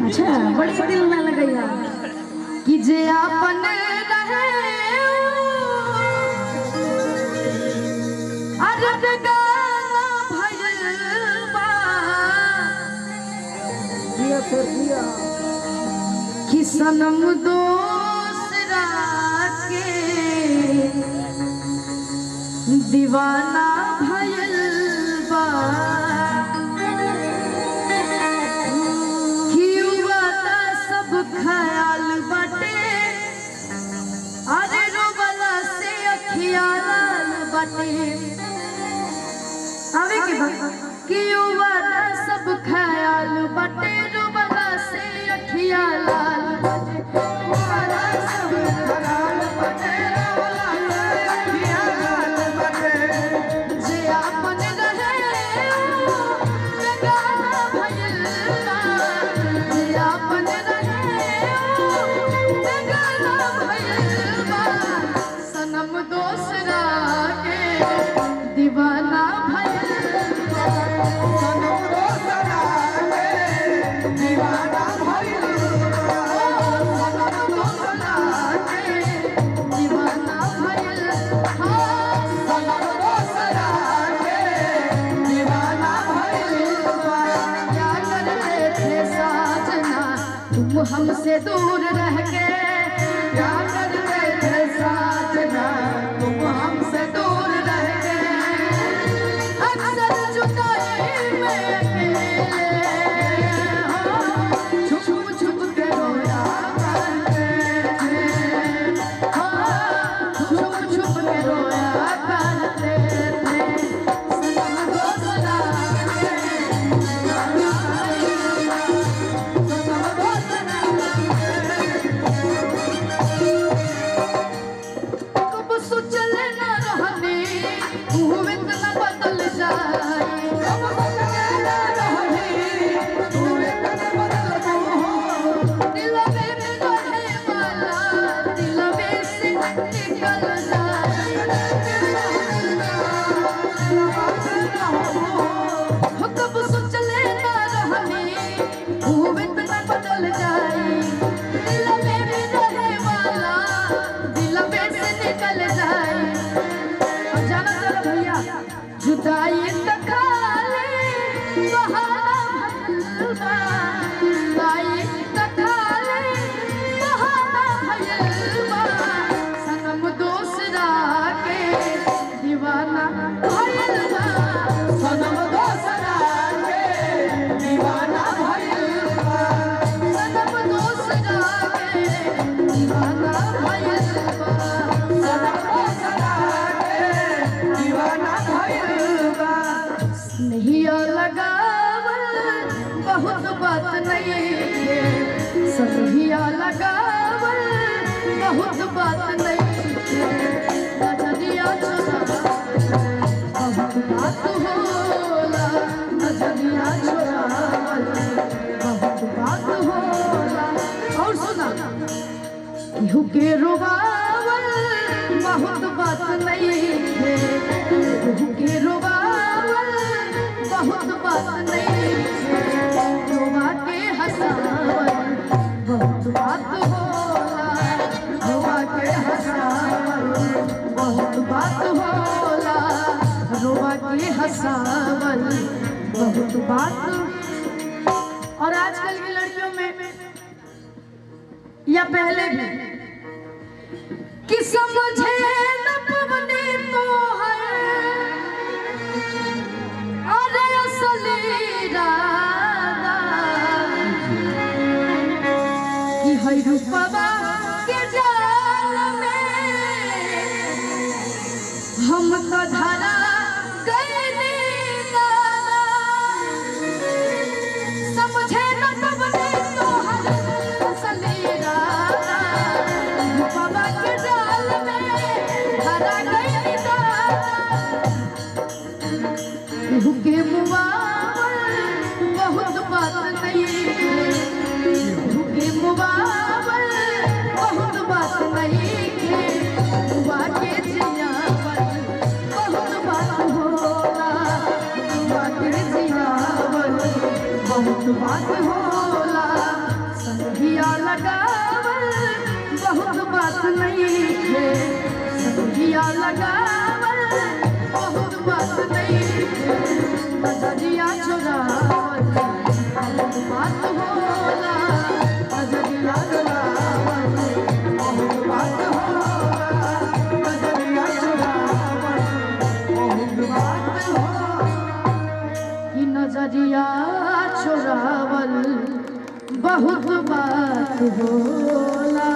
अच्छा बड़ी दिल में लगैया कि जे अपन रहे अरब गाना भइलबा कि सनम दूसरा के दीवाना भइलबा ख्याल बटे अरे रोबला से ख्याल बटे आवे के बाद कि वादा सब ख्याल बटे रोबला से ख्याल बटे वादा सब ख्याल बटे रोबला से ख्याल बटे जे अपन रहे गाना भइलबा जे अपन दीवाना भइलबा सनम दूसरा के दीवाना भइलबा सनम दूसरा के दीवाना भइलबा सनम दूसरा के दीवाना भइलबा क्या करते थे साजना तुम हमसे दूर रह के क्या करते थे साजना तुम हमसे दूर जुदाई तकाले बहाना भइलबा जुदाई तकाले बहाना भइलबा सनम दूसरा के दीवाना भइलबा सनम दूसरा के दीवाना भइलबा सनम दूसरा के दीवाना भइलबा सनम दूसरा के दीवाना भइलबा नहीं लगावल बहुत बात नहीं है सनहिया लगावल बहुत बात नहीं है नजरिया चुरावल बहुत बात होला नजरिया चुरावल बहुत बात होला और सुना केहू के रोवावल बहुत बात नहीं है केहू के रोवावल बहुत बात नहीं है रोवा के हंसावल बहुत बात होला रोवा के हंसावल बहुत बात होला रोवा के हंसावल बहुत बात। और आजकल की लड़कियों में या पहले भी कि समझे न पवनी तो है अरे असली राधा कि है रूपवा के जाल में हम तो धरा गए समझे न पवनी तो है असली राधा रूपवा के जाल में धरा गए के मुबावल बहुत बात नहीं के मुबावल बहुत बात नहीं के हुआ के जियावल बहुत बात होला हुआ के जियावल बहुत बात होला संगिया लगावल बहुत बात नहीं है, संगिया लगावल बहुत बात नहीं है, नजरिया चुरावल बहुत बात होला, नजरिया चुरावल बहुत बात होला, नजरिया चुरावल बहुत बात होला, कि नजरिया चुरावल बहुत बात होला।